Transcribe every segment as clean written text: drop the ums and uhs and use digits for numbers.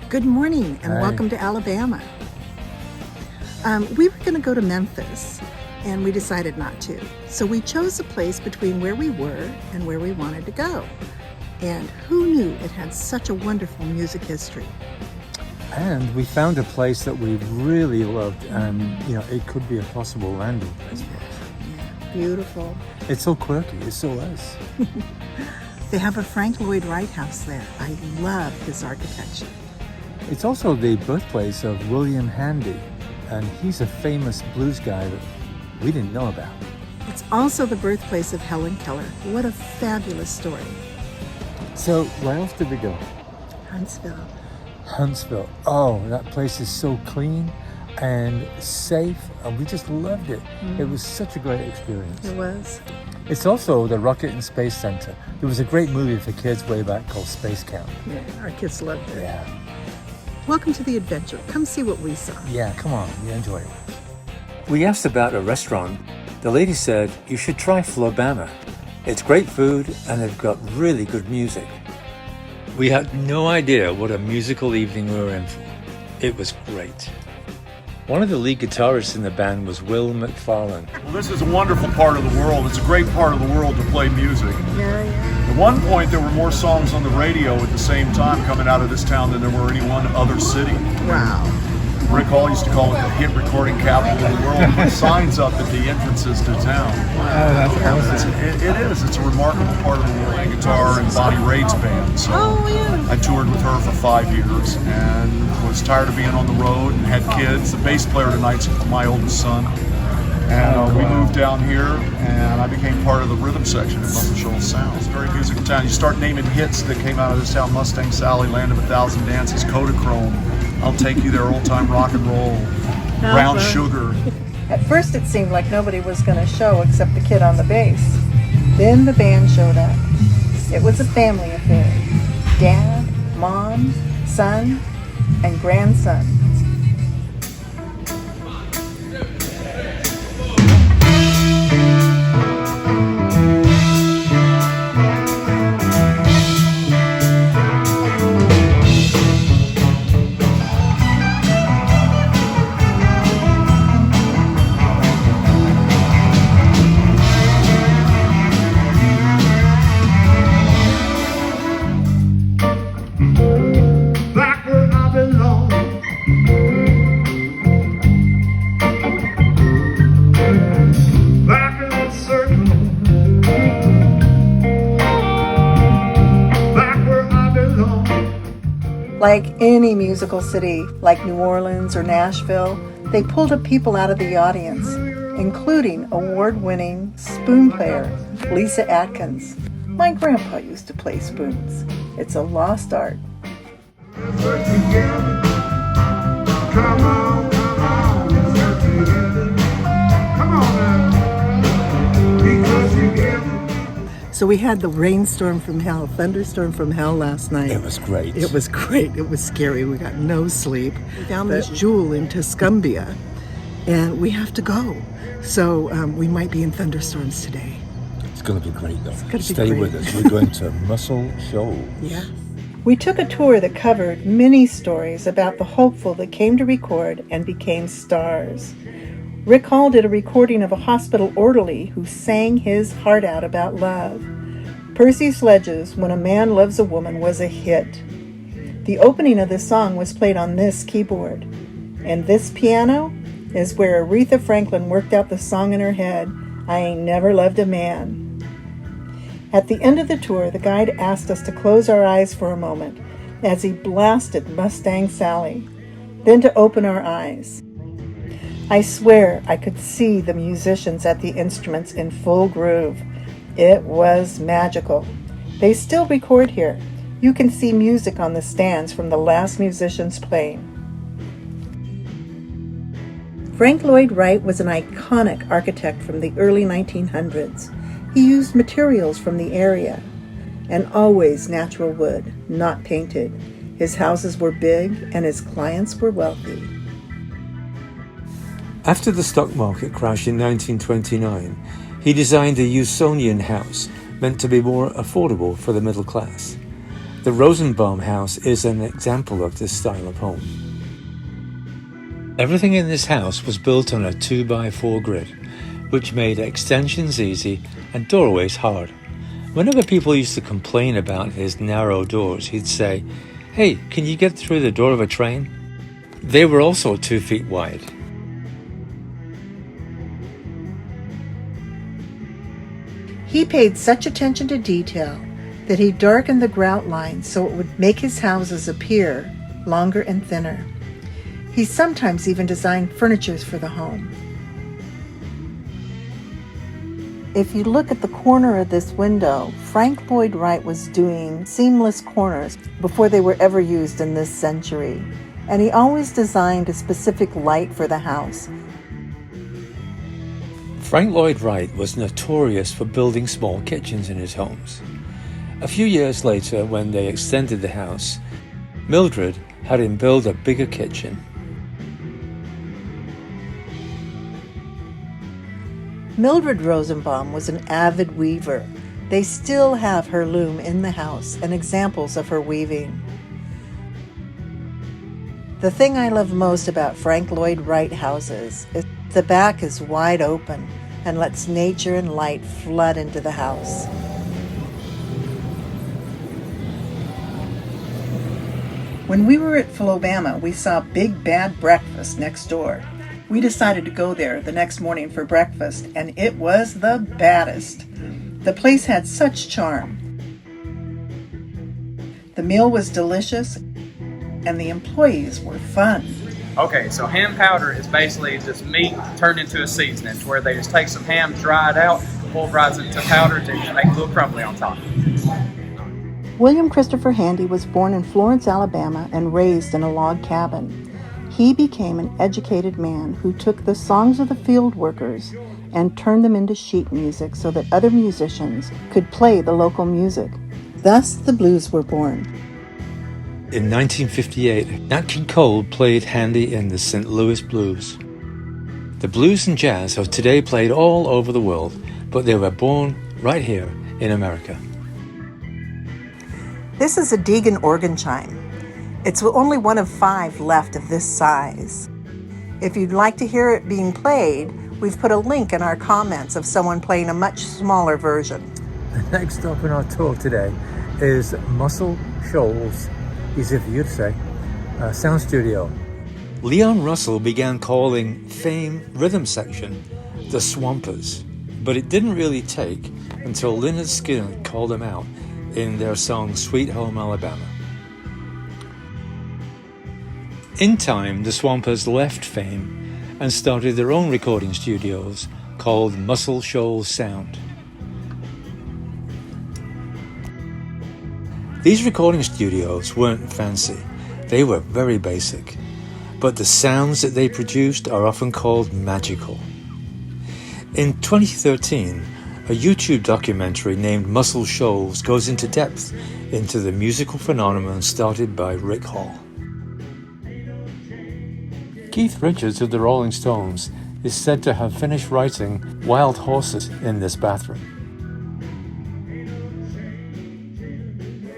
Good morning and Hi. Welcome to Alabama. We were going to go to Memphis and we decided not to. So we chose a place between where we were and where we wanted to go. And who knew it had such a wonderful music history? And we found a place that we really loved, and it could be a possible landing place for us. Yeah, beautiful. It's so quirky, it's so us. They have a Frank Lloyd Wright house there. I love his architecture. It's also the birthplace of William Handy, and he's a famous blues guy that we didn't know about. It's also the birthplace of Helen Keller. What a fabulous story. So, where else did we go? Huntsville. Huntsville. Oh, that place is so clean and safe, and we just loved it. It was such a great experience. It was. It's also the Rocket and Space Center. There was a great movie for kids way back called Space Camp. Yeah, our kids loved it. Yeah. Welcome to the adventure. Come see what we saw. Yeah, come on, we enjoy it. We asked about a restaurant. The lady said, you should try Florence. It's great food and they've got really good music. We had no idea what a musical evening we were in for. It was great. One of the lead guitarists in the band was Will McFarlane. Well, this is a wonderful part of the world. It's a great part of the world to play music. Yeah. At one point, there were more songs on the radio at the same time coming out of this town than there were any one other city. Wow. Rick Hall used to call it the hit recording capital of the world. He put signs up at the entrances to town. Oh, that's awesome. It is. It's a remarkable part of the world. I guitar in Bonnie Raitt's band. So I toured with her for 5 years and was tired of being on the road and had kids. The bass player tonight's my oldest son. And we moved down here, and I became part of the rhythm section at Mussel, Shoals Sound. It's a very musical town. You start naming hits that came out of this town: Mustang Sally, Land of a Thousand Dances, Kodachrome, I'll Take You There, Old Time Rock and Roll, Brown Sugar. At first it seemed like nobody was going to show except the kid on the bass. Then the band showed up. It was a family affair. Dad, mom, son, and grandson. Like any musical city, like New Orleans or Nashville, they pulled up people out of the audience, including award-winning spoon player Lisa Atkins. My grandpa used to play spoons. It's a lost art. So we had the rainstorm from hell, thunderstorm from hell last night. It was great. It was great. It was scary. We got no sleep. We found this jewel in Tuscumbia, and we have to go. So we might be in thunderstorms today. It's going to be great, though. Stay with us. We're going to Mussel Shoals. Yeah. We took a tour that covered many stories about the hopeful that came to record and became stars. Rick Hall did a recording of a hospital orderly who sang his heart out about love. Percy Sledge's When a Man Loves a Woman was a hit. The opening of this song was played on this keyboard. And this piano is where Aretha Franklin worked out the song in her head, I Ain't Never Loved a Man. At the end of the tour, the guide asked us to close our eyes for a moment as he blasted Mustang Sally, then to open our eyes. I swear I could see the musicians at the instruments in full groove. It was magical. They still record here. You can see music on the stands from the last musicians playing. Frank Lloyd Wright was an iconic architect from the early 1900s. He used materials from the area, and always natural wood, not painted. His houses were big and his clients were wealthy. After the stock market crash in 1929, he designed a Usonian house meant to be more affordable for the middle class. The Rosenbaum house is an example of this style of home. Everything in this house was built on a 2x4 grid, which made extensions easy and doorways hard. Whenever people used to complain about his narrow doors, he'd say, "Hey, can you get through the door of a train?" They were also 2 feet wide. He paid such attention to detail that he darkened the grout lines so it would make his houses appear longer and thinner. He sometimes even designed furniture for the home. If you look at the corner of this window, Frank Lloyd Wright was doing seamless corners before they were ever used in this century, and he always designed a specific light for the house. Frank Lloyd Wright was notorious for building small kitchens in his homes. A few years later, when they extended the house, Mildred had him build a bigger kitchen. Mildred Rosenbaum was an avid weaver. They still have her loom in the house and examples of her weaving. The thing I love most about Frank Lloyd Wright houses is the back is wide open and lets nature and light flood into the house. When we were at Florence, we saw Big Bad Breakfast next door. We decided to go there the next morning for breakfast, and it was the baddest. The place had such charm. The meal was delicious, and the employees were fun. Okay, so ham powder is basically just meat turned into a seasoning, where they just take some ham, dry it out, pulverize it into powder to make it a little crumbly on top. William Christopher Handy was born in Florence, Alabama, and raised in a log cabin. He became an educated man who took the songs of the field workers and turned them into sheet music so that other musicians could play the local music. Thus, the blues were born. In 1958, Nat King Cole played Handy in the St. Louis Blues. The blues and jazz are today played all over the world, but they were born right here in America. This is a Deegan organ chime. It's only one of 5 left of this size. If you'd like to hear it being played, we've put a link in our comments of someone playing a much smaller version. The next stop in our tour today is Mussel, Shoals, easy for you to say, sound studio. Leon Russell began calling Fame rhythm section the Swampers, but it didn't really take until Lynyrd Skynyrd called them out in their song Sweet Home Alabama. In time, the Swampers left Fame and started their own recording studios called Mussel Shoals Sound. These recording studios weren't fancy, they were very basic, but the sounds that they produced are often called magical. In 2013, a YouTube documentary named Mussel Shoals goes into depth into the musical phenomenon started by Rick Hall. Keith Richards of the Rolling Stones is said to have finished writing Wild Horses in this bathroom.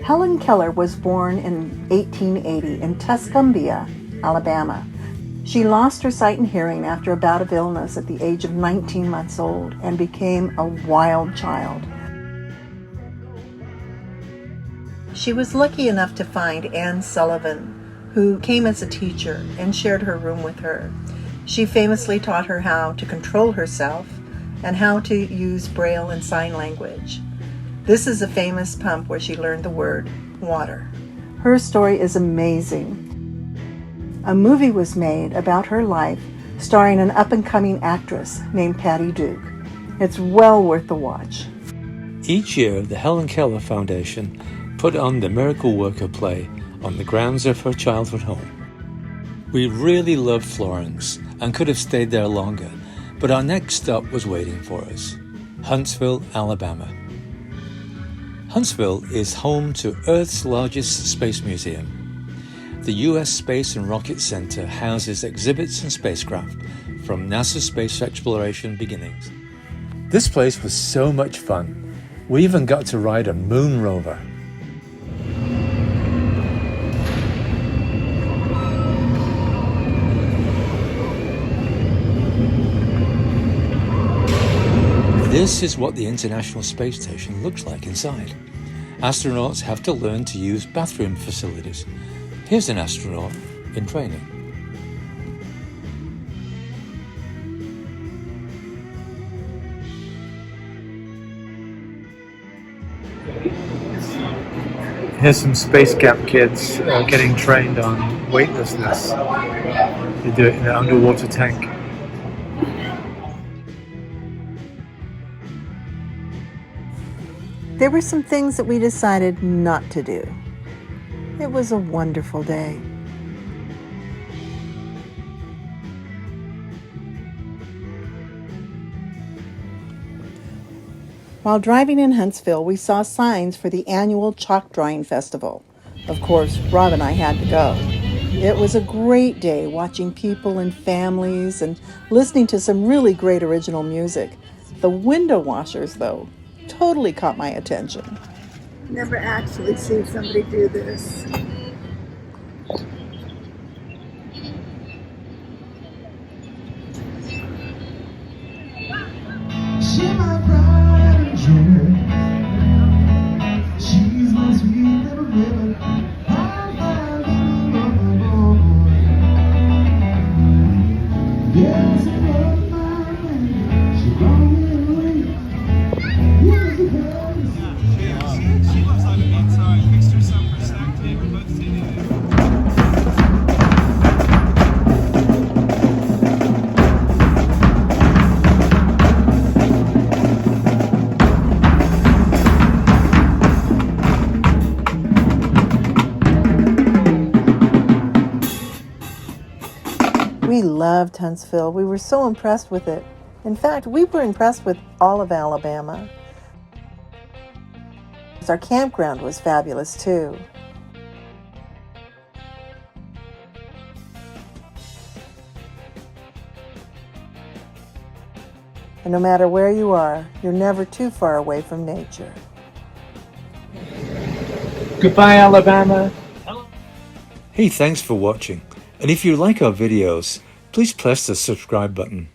Helen Keller was born in 1880 in Tuscumbia, Alabama. She lost her sight and hearing after a bout of illness at the age of 19 months old and became a wild child. She was lucky enough to find Anne Sullivan, who came as a teacher and shared her room with her. She famously taught her how to control herself and how to use Braille and sign language. This is a famous pump where she learned the word water. Her story is amazing. A movie was made about her life starring an up-and-coming actress named Patty Duke. It's well worth the watch. Each year, the Helen Keller Foundation put on the Miracle Worker play on the grounds of her childhood home. We really loved Florence and could have stayed there longer, but our next stop was waiting for us, Huntsville, Alabama. Huntsville is home to Earth's largest space museum. The U.S. Space and Rocket Center houses exhibits and spacecraft from NASA's space exploration beginnings. This place was so much fun. We even got to ride a moon rover. This is what the International Space Station looks like inside. Astronauts have to learn to use bathroom facilities. Here's an astronaut in training. Here's some Space Camp kids getting trained on weightlessness. They do it in an underwater tank. There were some things that we decided not to do. It was a wonderful day. While driving in Huntsville, we saw signs for the annual chalk drawing festival. Of course, Rob and I had to go. It was a great day watching people and families and listening to some really great original music. The window washers, though, totally caught my attention. Never actually seen somebody do this. We loved Huntsville. We were so impressed with it. In fact, we were impressed with all of Alabama. Our campground was fabulous too. And no matter where you are, you're never too far away from nature. Goodbye, Alabama. Hey, thanks for watching. And if you like our videos, please press the subscribe button.